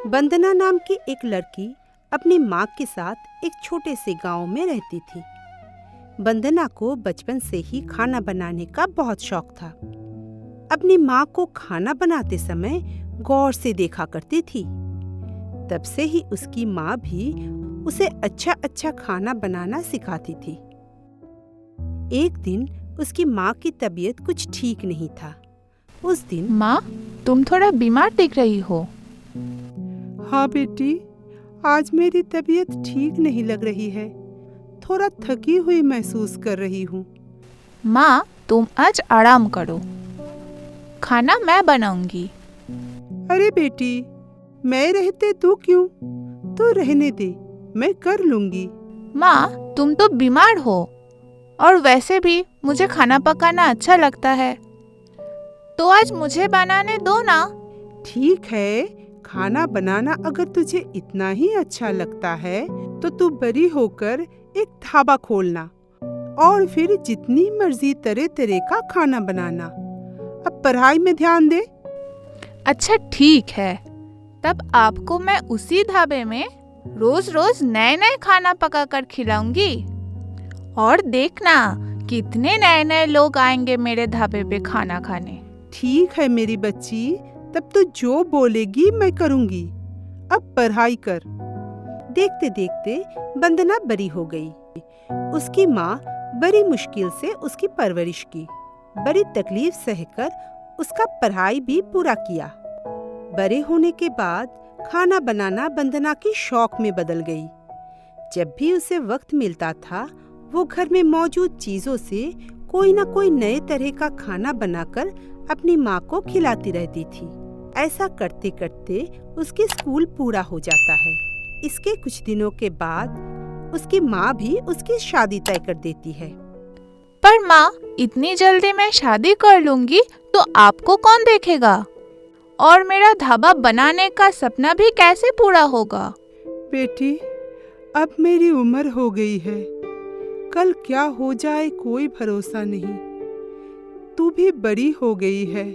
वंदना नाम की एक लड़की अपनी माँ के साथ एक छोटे से गांव में रहती थी। वंदना को बचपन से ही खाना बनाने का बहुत शौक था। अपनी माँ को खाना बनाते समय गौर से देखा करती थी। तब से ही उसकी माँ भी उसे अच्छा अच्छा खाना बनाना सिखाती थी। एक दिन उसकी माँ की तबीयत कुछ ठीक नहीं था। उस दिन माँ, तुम थोड़ा बीमार दिख रही हो। हाँ बेटी, आज मेरी तबीयत ठीक नहीं लग रही है। थोड़ा थकी हुई महसूस कर रही हूँ। माँ, तुम आज आराम करो, खाना मैं बनाऊंगी। अरे बेटी, मैं रहते तू क्यों? तू रहने दे, मैं कर लूंगी। माँ, तुम तो बीमार हो और वैसे भी मुझे खाना पकाना अच्छा लगता है, तो आज मुझे बनाने दो ना। ठीक है, खाना बनाना अगर तुझे इतना ही अच्छा लगता है तो तू बड़ी होकर एक ढाबा खोलना और फिर जितनी मर्जी तरह तरह का खाना बनाना। अब पढ़ाई में ध्यान दे। अच्छा ठीक है, तब आपको मैं उसी ढाबे में रोज रोज नए नए खाना पका कर खिलाऊंगी और देखना कितने नए नए लोग आएंगे मेरे ढाबे पे खाना खाने। ठीक है मेरी बच्ची, तब तू जो बोलेगी मैं करूंगी। अब पढ़ाई कर। देखते देखते वंदना बड़ी हो गई। उसकी माँ बड़ी मुश्किल से उसकी परवरिश की, बड़ी तकलीफ सहकर उसका पढ़ाई भी पूरा किया। बड़े होने के बाद खाना बनाना वंदना की शौक में बदल गई। जब भी उसे वक्त मिलता था वो घर में मौजूद चीजों से कोई न कोई नए तरह का खाना बनाकर अपनी माँ को खिलाती रहती थी। ऐसा करते करते उसकी स्कूल पूरा हो जाता है। इसके कुछ दिनों के बाद उसकी माँ भी उसकी शादी तय कर देती है। पर माँ, इतनी जल्दी मैं शादी कर लूंगी तो आपको कौन देखेगा? और मेरा ढाबा बनाने का सपना भी कैसे पूरा होगा? बेटी, अब मेरी उम्र हो गई है, कल क्या हो जाए कोई भरोसा नहीं। तू भी बड़ी हो गई है,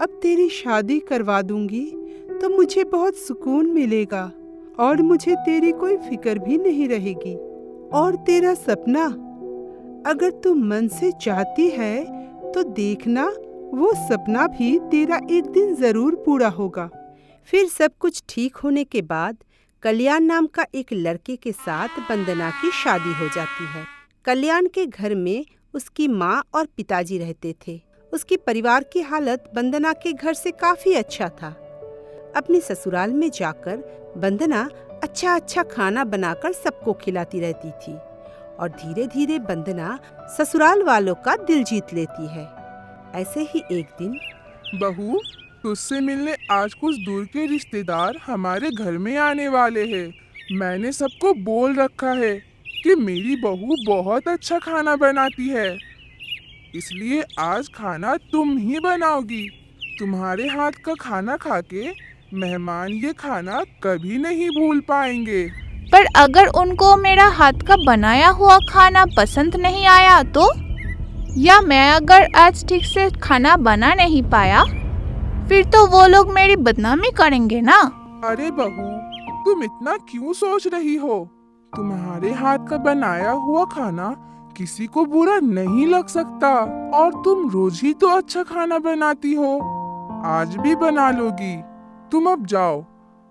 अब तेरी शादी करवा दूंगी तो मुझे बहुत सुकून मिलेगा और मुझे तेरी कोई फिक्र भी नहीं रहेगी। और तेरा सपना अगर तू मन से चाहती है तो देखना वो सपना भी तेरा एक दिन जरूर पूरा होगा। फिर सब कुछ ठीक होने के बाद कल्याण नाम का एक लड़के के साथ वंदना की शादी हो जाती है। कल्याण के घर में उसकी माँ और पिताजी रहते थे। उसकी परिवार की हालत वंदना के घर से काफी अच्छा था। अपने ससुराल में जाकर वंदना अच्छा अच्छा खाना बनाकर सबको खिलाती रहती थी और धीरे धीरे वंदना ससुराल वालों का दिल जीत लेती है। ऐसे ही एक दिन, बहू, तुझसे मिलने आज कुछ दूर के रिश्तेदार हमारे घर में आने वाले हैं। मैंने सबको बोल रखा है कि मेरी बहू बहुत अच्छा खाना बनाती है, इसलिए आज खाना तुम ही बनाओगी। तुम्हारे हाथ का खाना खाके मेहमान ये खाना कभी नहीं भूल पाएंगे। पर अगर उनको मेरा हाथ का बनाया हुआ खाना पसंद नहीं आया तो? या मैं अगर आज ठीक से खाना बना नहीं पाया, फिर तो वो लोग मेरी बदनामी करेंगे ना। अरे बहू, तुम इतना क्यों सोच रही हो? तुम्हारे हाथ का बनाया हुआ खाना किसी को बुरा नहीं लग सकता और तुम रोज ही तो अच्छा खाना बनाती हो, आज भी बना लोगी। तुम अब जाओ,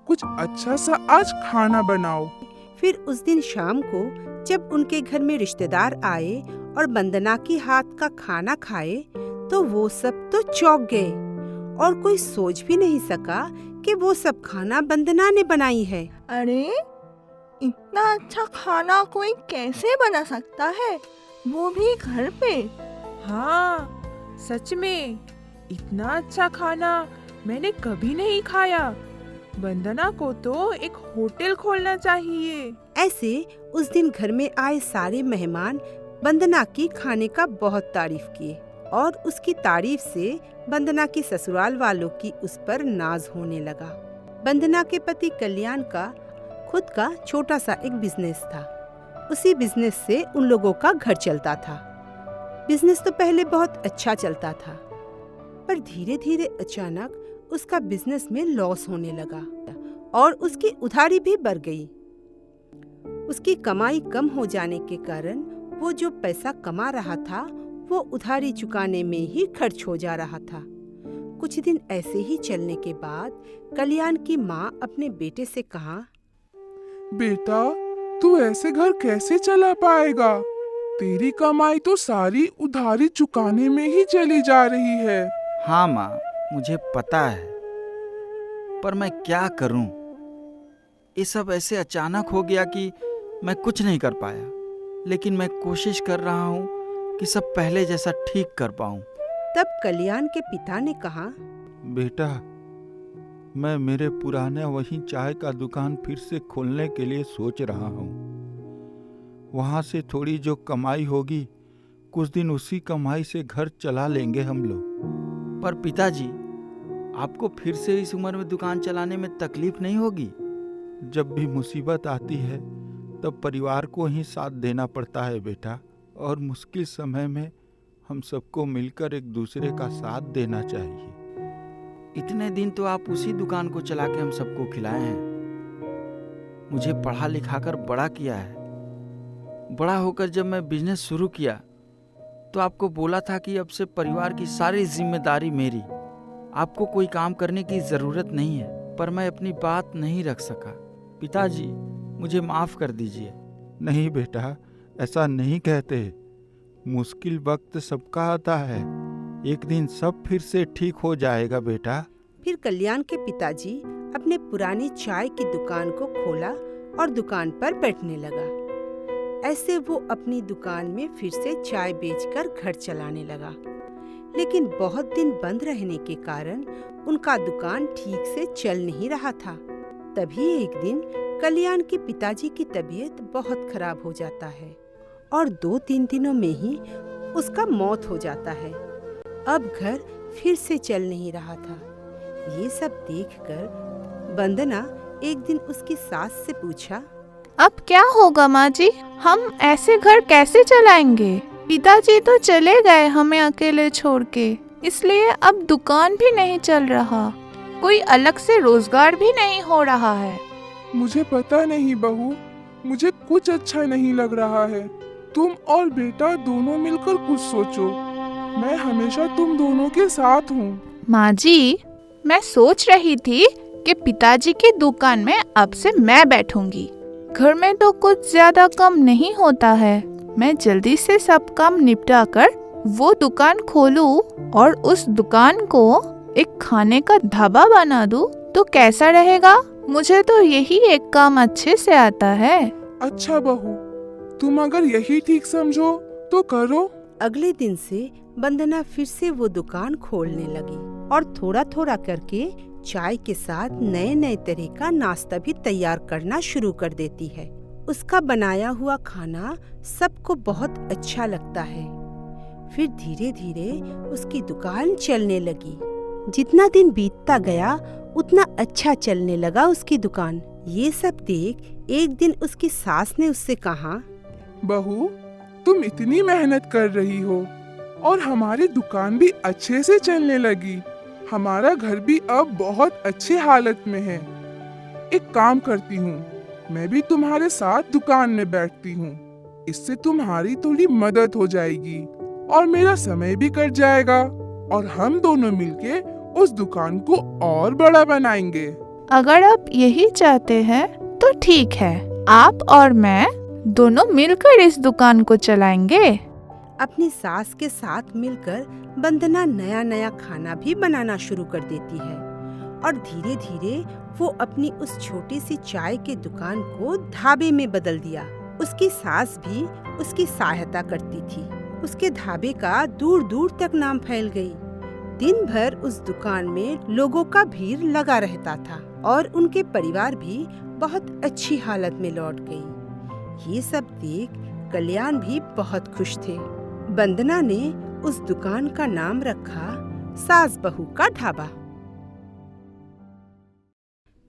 कुछ अच्छा सा आज खाना बनाओ। फिर उस दिन शाम को जब उनके घर में रिश्तेदार आए और वंदना की हाथ का खाना खाए तो वो सब तो चौंक गए और कोई सोच भी नहीं सका कि वो सब खाना वंदना ने बनाई है। अरे, इतना अच्छा खाना कोई कैसे बना सकता है, वो भी घर पे? हाँ, सच में इतना अच्छा खाना मैंने कभी नहीं खाया। वंदना को तो एक होटल खोलना चाहिए। ऐसे उस दिन घर में आए सारे मेहमान वंदना की खाने का बहुत तारीफ किए और उसकी तारीफ से वंदना के ससुराल वालों की उस पर नाज होने लगा। वंदना के पति कल्याण का खुद का छोटा सा एक बिजनेस था। उसी बिजनेस से उन लोगों का घर चलता था। बिजनेस तो पहले बहुत अच्छा चलता था, पर धीरे धीरे अचानक उसका बिजनेस में लॉस होने लगा और उसकी उधारी भी बढ़ गई। उसकी कमाई कम हो जाने के कारण वो जो पैसा कमा रहा था वो उधारी चुकाने में ही खर्च हो जा रहा था। कुछ दिन ऐसे ही चलने के बाद कल्याण की माँ अपने बेटे से कहा, बेटा, तू ऐसे घर कैसे चला पाएगा? तेरी कमाई तो सारी उधारी चुकाने में ही चली जा रही है। हाँ माँ, मुझे पता है, पर मैं क्या करूं? ये सब ऐसे अचानक हो गया कि मैं कुछ नहीं कर पाया, लेकिन मैं कोशिश कर रहा हूं कि सब पहले जैसा ठीक कर पाऊं। तब कल्याण के पिता ने कहा, बेटा, मैं मेरे पुराने वहीं चाय का दुकान फिर से खोलने के लिए सोच रहा हूँ। वहाँ से थोड़ी जो कमाई होगी, कुछ दिन उसी कमाई से घर चला लेंगे हम लोग। पर पिताजी, आपको फिर से इस उम्र में दुकान चलाने में तकलीफ नहीं होगी? जब भी मुसीबत आती है तब परिवार को ही साथ देना पड़ता है बेटा, और मुश्किल समय में हम सबको मिलकर एक दूसरे का साथ देना चाहिए। इतने दिन तो आप उसी दुकान को चला के हम सबको खिलाए हैं। मुझे पढ़ा लिखा कर बड़ा किया है। बड़ा होकर जब मैं बिजनेस शुरू किया तो आपको बोला था कि अब से परिवार की सारी जिम्मेदारी मेरी, आपको कोई काम करने की जरूरत नहीं है, पर मैं अपनी बात नहीं रख सका। पिताजी, मुझे माफ कर दीजिए। नहीं बेटा, ऐसा नहीं कहते। मुश्किल वक्त सबका आता है, एक दिन सब फिर से ठीक हो जाएगा बेटा। फिर कल्याण के पिताजी अपने पुरानी चाय की दुकान को खोला और दुकान पर बैठने लगा। ऐसे वो अपनी दुकान में फिर से चाय बेचकर घर चलाने लगा। लेकिन बहुत दिन बंद रहने के कारण उनका दुकान ठीक से चल नहीं रहा था। तभी एक दिन कल्याण के पिताजी की तबीयत बहुत खराब हो जाता है और 2-3 दिनों में ही उसका मौत हो जाता है। अब घर फिर से चल नहीं रहा था। ये सब देखकर वंदना एक दिन उसकी सास से पूछा, अब क्या होगा माँ जी? हम ऐसे घर कैसे चलाएंगे? पिताजी तो चले गए हमें अकेले छोड़ के, इसलिए अब दुकान भी नहीं चल रहा, कोई अलग से रोजगार भी नहीं हो रहा है। मुझे पता नहीं बहू, मुझे कुछ अच्छा नहीं लग रहा है। तुम और बेटा दोनों मिलकर कुछ सोचो। मैं हमेशा तुम दोनों के साथ हूँ। माँ जी, मैं सोच रही थी कि पिताजी की दुकान में अब से मैं बैठूंगी। घर में तो कुछ ज्यादा काम नहीं होता है। मैं जल्दी से सब काम निपटा कर वो दुकान खोलूं और उस दुकान को एक खाने का ढाबा बना दूं तो कैसा रहेगा? मुझे तो यही एक काम अच्छे से आता है। अच्छा बहू, तुम अगर यही ठीक समझो तो करो। अगले दिन से वंदना फिर से वो दुकान खोलने लगी और थोड़ा थोड़ा करके चाय के साथ नए नए तरह का नाश्ता भी तैयार करना शुरू कर देती है। उसका बनाया हुआ खाना सबको बहुत अच्छा लगता है। फिर धीरे धीरे उसकी दुकान चलने लगी। जितना दिन बीतता गया उतना अच्छा चलने लगा उसकी दुकान। ये सब देख एक दिन उसकी सास ने उससे कहा, बहू, तुम इतनी मेहनत कर रही हो और हमारी दुकान भी अच्छे से चलने लगी। हमारा घर भी अब बहुत अच्छी हालत में है। एक काम करती हूँ, मैं भी तुम्हारे साथ दुकान में बैठती हूँ। इससे तुम्हारी थोड़ी मदद हो जाएगी और मेरा समय भी कट जाएगा और हम दोनों मिलके उस दुकान को और बड़ा बनाएंगे। अगर आप यही चाहते हैं तो ठीक है, आप और मैं दोनों मिलकर इस दुकान को चलाएंगे। अपनी सास के साथ मिलकर वंदना नया नया खाना भी बनाना शुरू कर देती है और धीरे धीरे वो अपनी उस छोटी सी चाय की दुकान को ढाबे में बदल दिया। उसकी सास भी उसकी सहायता करती थी। उसके ढाबे का दूर दूर तक नाम फैल गई। दिन भर उस दुकान में लोगों का भीड़ लगा रहता था और उनके परिवार भी बहुत अच्छी हालत में लौट गई। ये सब देख कल्याण भी बहुत खुश थे। वंदना ने उस दुकान का नाम रखा सास बहू का ढाबा।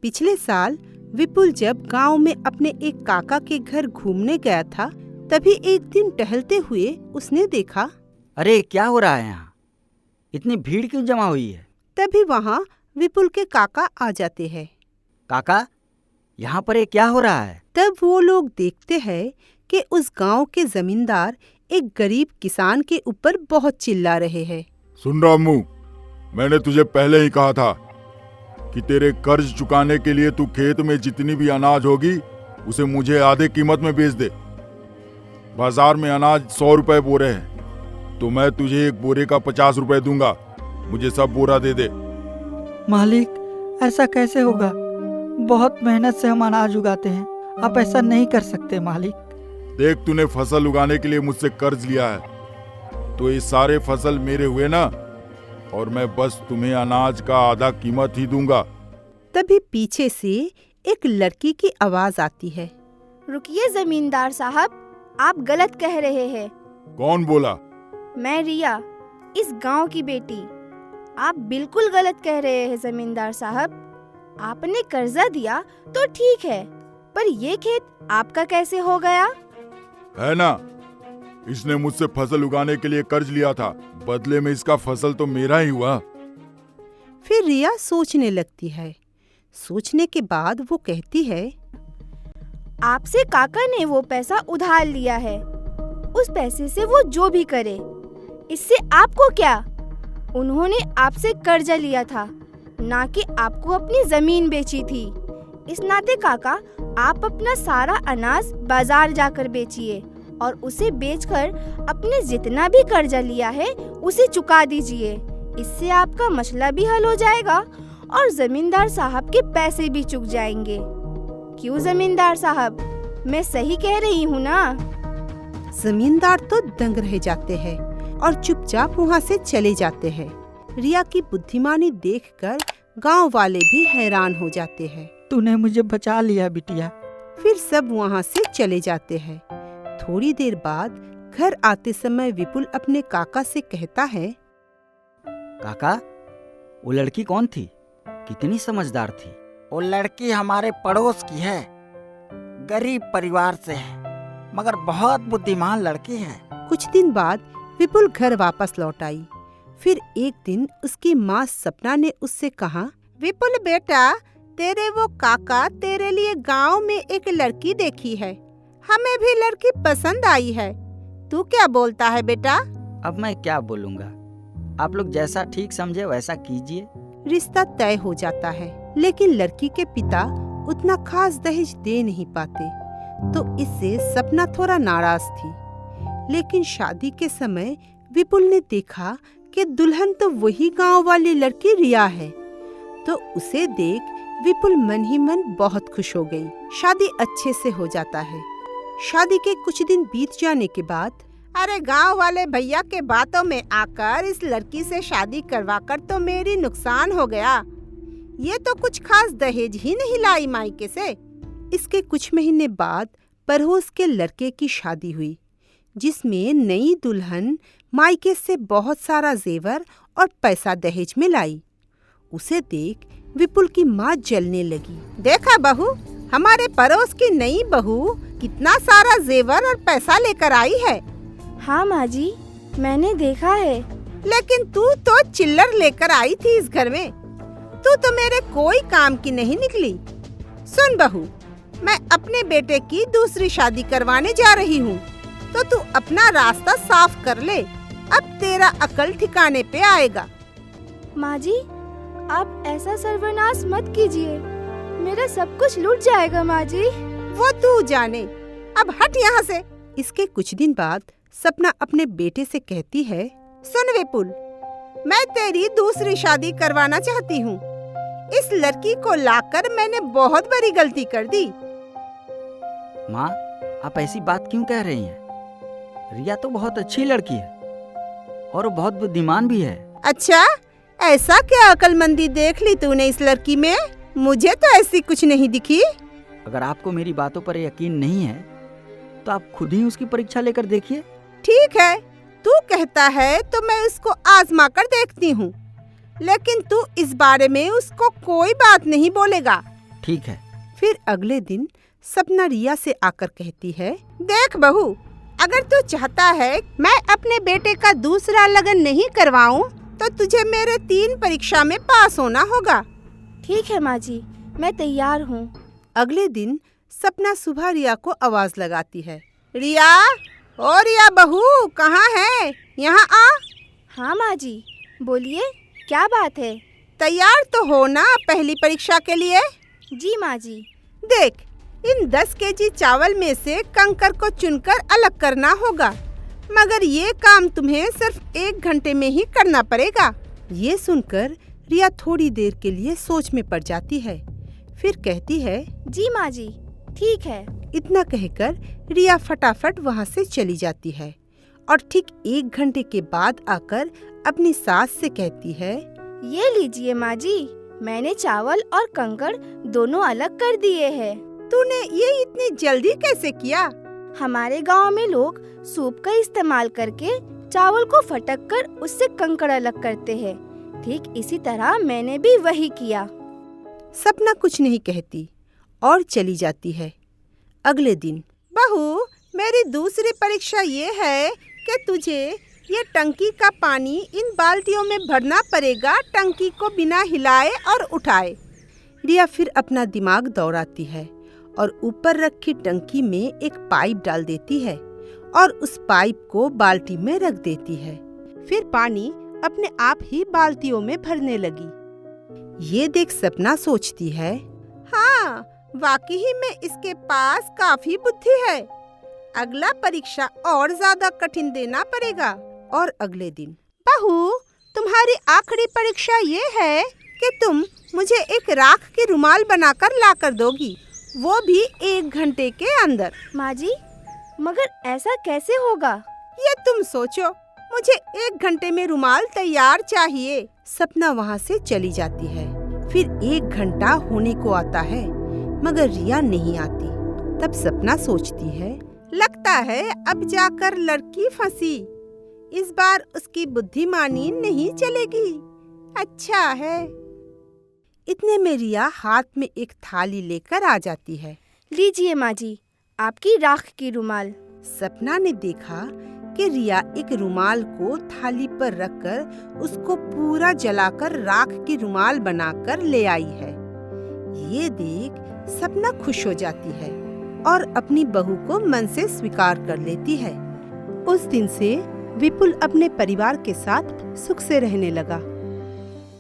पिछले साल विपुल जब गांव में अपने एक काका के घर घूमने गया था, तभी एक दिन टहलते हुए उसने देखा, अरे क्या हो रहा है यहाँ? इतनी भीड़ क्यों जमा हुई है? तभी वहाँ विपुल के काका आ जाते हैं। काका, यहाँ पर ये क्या हो रहा है? तब वो लोग देखते हैं कि उस गांव के जमींदार एक गरीब किसान के ऊपर बहुत चिल्ला रहे हैं। सुन रामू, मैंने तुझे पहले ही कहा था कि तेरे कर्ज चुकाने के लिए तू खेत में जितनी भी अनाज होगी उसे मुझे आधे कीमत में बेच दे। बाजार में अनाज 100 रुपए बोरे है, तो मैं तुझे एक बोरे का 50 रुपए दूंगा। मुझे सब बोरा दे दे। मालिक, ऐसा कैसे होगा? बहुत मेहनत से हम अनाज उगाते हैं, आप ऐसा नहीं कर सकते मालिक। देख, तूने फसल उगाने के लिए मुझसे कर्ज लिया है, तो ये सारे फसल मेरे हुए ना, और मैं बस तुम्हें अनाज का आधा कीमत ही दूंगा। तभी पीछे से एक लड़की की आवाज आती है। रुकिए जमींदार साहब, आप गलत कह रहे हैं। कौन बोला? मैं रिया, इस गांव की बेटी। आप बिल्कुल गलत कह रहे हैं जमींदार साहब। आपने कर्जा दिया तो ठीक है, पर ये खेत आपका कैसे हो गया? है ना, इसने मुझसे फसल उगाने के लिए कर्ज लिया था, बदले में इसका फसल तो मेरा ही हुआ। फिर रिया सोचने लगती है। सोचने के बाद वो कहती है, आपसे काका ने वो पैसा उधार लिया है, उस पैसे से वो जो भी करे, इससे आपको क्या? उन्होंने आपसे कर्जा लिया था, ना कि आपको अपनी जमीन बेची थी। इस नाते काका, आप अपना सारा अनाज बाजार जाकर बेचिए और उसे बेचकर अपने जितना भी कर्जा लिया है उसे चुका दीजिए। इससे आपका मसला भी हल हो जाएगा और जमींदार साहब के पैसे भी चुक जाएंगे। क्यों जमींदार साहब, मैं सही कह रही हूँ ना? जमींदार तो दंग रह जाते हैं और चुपचाप वहाँ से चले जाते हैं। रिया की बुद्धिमानी देखकर गांव वाले भी हैरान हो जाते हैं। तूने मुझे बचा लिया बिटिया। फिर सब वहाँ से चले जाते हैं। थोड़ी देर बाद घर आते समय विपुल अपने काका से कहता है, काका, वो लड़की कौन थी? कितनी समझदार थी। वो लड़की हमारे पड़ोस की है, गरीब परिवार से है, मगर बहुत बुद्धिमान लड़की है। कुछ दिन बाद विपुल घर वापस लौट आई। फिर एक दिन उसकी माँ सपना ने उससे कहा, विपुल बेटा, तेरे वो काका तेरे लिए गांव में एक लड़की देखी है, हमें भी लड़की पसंद आई है। तू क्या बोलता है बेटा? अब मैं क्या बोलूँगा, आप लोग जैसा ठीक समझे वैसा कीजिए। रिश्ता तय हो जाता है, लेकिन लड़की के पिता उतना खास दहेज दे नहीं पाते, तो इससे सपना थोड़ा नाराज थी। लेकिन शादी के समय विपुल ने देखा कि दुल्हन तो वही गांव वाली लड़की रिया है, तो उसे देख विपुल मन ही मन बहुत खुश हो गई। शादी अच्छे से हो जाता है। शादी के कुछ दिन बीत जाने के बाद, अरे गांव वाले भैया के बातों में आकर इस लड़की से शादी करवाकर तो मेरी नुकसान हो गया। ये तो कुछ खास दहेज ही नहीं लाई मायके से। इसके कुछ महीने बाद पड़ोस के लड़के की शादी हुई, जिसमें नई दुल्हन मायके से बहुत सारा जेवर और पैसा दहेज में लाई। उसे देख विपुल की माँ जलने लगी। देखा बहू, हमारे पड़ोस की नई बहू कितना सारा जेवर और पैसा लेकर आई है। हाँ माँ जी, मैंने देखा है। लेकिन तू तो चिल्लर लेकर आई थी इस घर में। तू तो मेरे कोई काम की नहीं निकली। सुन बहू, मैं अपने बेटे की दूसरी शादी करवाने जा रही हूँ, तो तू अपना रास्ता साफ कर ले। अब तेरा अकल ठिकाने पे आएगा। माँ जी, आप ऐसा सर्वनाश मत कीजिए, मेरा सब कुछ लूट जाएगा माँ जी। वो तू जाने, अब हट यहाँ से। इसके कुछ दिन बाद सपना अपने बेटे से कहती है, सुन विपुल, मैं तेरी दूसरी शादी करवाना चाहती हूँ। इस लड़की को लाकर मैंने बहुत बड़ी गलती कर दी। माँ, आप ऐसी बात क्यों कह रही हैं? रिया तो बहुत अच्छी लड़की है और वो बहुत बुद्धिमान भी है। अच्छा, ऐसा क्या अकलमंदी देख ली तूने इस लड़की में? मुझे तो ऐसी कुछ नहीं दिखी। अगर आपको मेरी बातों पर यकीन नहीं है तो आप खुद ही उसकी परीक्षा लेकर देखिए। ठीक है, तू कहता है तो मैं उसको आजमा कर देखती हूँ, लेकिन तू इस बारे में उसको कोई बात नहीं बोलेगा। ठीक है। फिर अगले दिन सपना रिया से आकर कहती है, देख बहू, अगर तू चाहता है मैं अपने बेटे का दूसरा लगन नहीं करवाऊं, तो तुझे मेरे 3 परीक्षा में पास होना होगा। ठीक है माँ जी, मैं तैयार हूँ। अगले दिन सपना सुबह रिया को आवाज लगाती है। रिया, ओ रिया बहू, कहाँ है? यहाँ आ। हाँ माँ जी, बोलिए, क्या बात है? तैयार तो हो ना पहली परीक्षा के लिए? जी माँ जी। देख, इन 10 केजी चावल में से कंकर को चुनकर अलग करना होगा, मगर ये काम तुम्हें सिर्फ 1 घंटे में ही करना पड़ेगा। ये सुनकर रिया थोड़ी देर के लिए सोच में पड़ जाती है, फिर कहती है, जी माँ जी, ठीक है। इतना कहकर रिया फटाफट वहाँ से चली जाती है और ठीक 1 घंटे के बाद आकर अपनी सास से कहती है, ये लीजिए माँ जी, मैंने चावल और कंकड़ दोनों अलग कर दिए हैं। तूने ये इतनी जल्दी कैसे किया? हमारे गांव में लोग सूप का इस्तेमाल करके चावल को फटक कर उससे कंकड़ अलग करते हैं। ठीक इसी तरह मैंने भी वही किया। सपना कुछ नहीं कहती और चली जाती है। अगले दिन, बहू, मेरी दूसरी परीक्षा ये है कि तुझे ये टंकी का पानी इन बाल्टियों में भरना पड़ेगा, टंकी को बिना हिलाए और उठाए। रिया फिर अपना दिमाग दौड़ाती है और ऊपर रखी टंकी में एक पाइप डाल देती है और उस पाइप को बाल्टी में रख देती है। फिर पानी अपने आप ही बाल्टियों में भरने लगी। ये देख सपना सोचती है, हाँ, वाकई ही में इसके पास काफी बुद्धि है। अगला परीक्षा और ज्यादा कठिन देना पड़ेगा। और अगले दिन, बहू, तुम्हारी आखिरी परीक्षा ये है कि तुम मुझे एक राख की रुमाल बनाकर लाकर दोगी, वो भी 1 घंटे के अंदर। माँ जी, मगर ऐसा कैसे होगा? ये तुम सोचो, मुझे 1 घंटे में रुमाल तैयार चाहिए। सपना वहाँ से चली जाती है। फिर 1 घंटा होने को आता है, मगर रिया नहीं आती। तब सपना सोचती है, लगता है अब जाकर लड़की फंसी। इस बार उसकी बुद्धिमानी नहीं चलेगी। अच्छा है। इतने में रिया हाथ में एक थाली लेकर आ जाती है। लीजिए माँ जी, आपकी राख की रुमाल। सपना ने देखा कि रिया एक रुमाल को थाली पर रखकर उसको पूरा जलाकर राख की रुमाल बनाकर ले आई है। ये देख सपना खुश हो जाती है और अपनी बहू को मन से स्वीकार कर लेती है। उस दिन से विपुल अपने परिवार के साथ सुख से रहने लगा।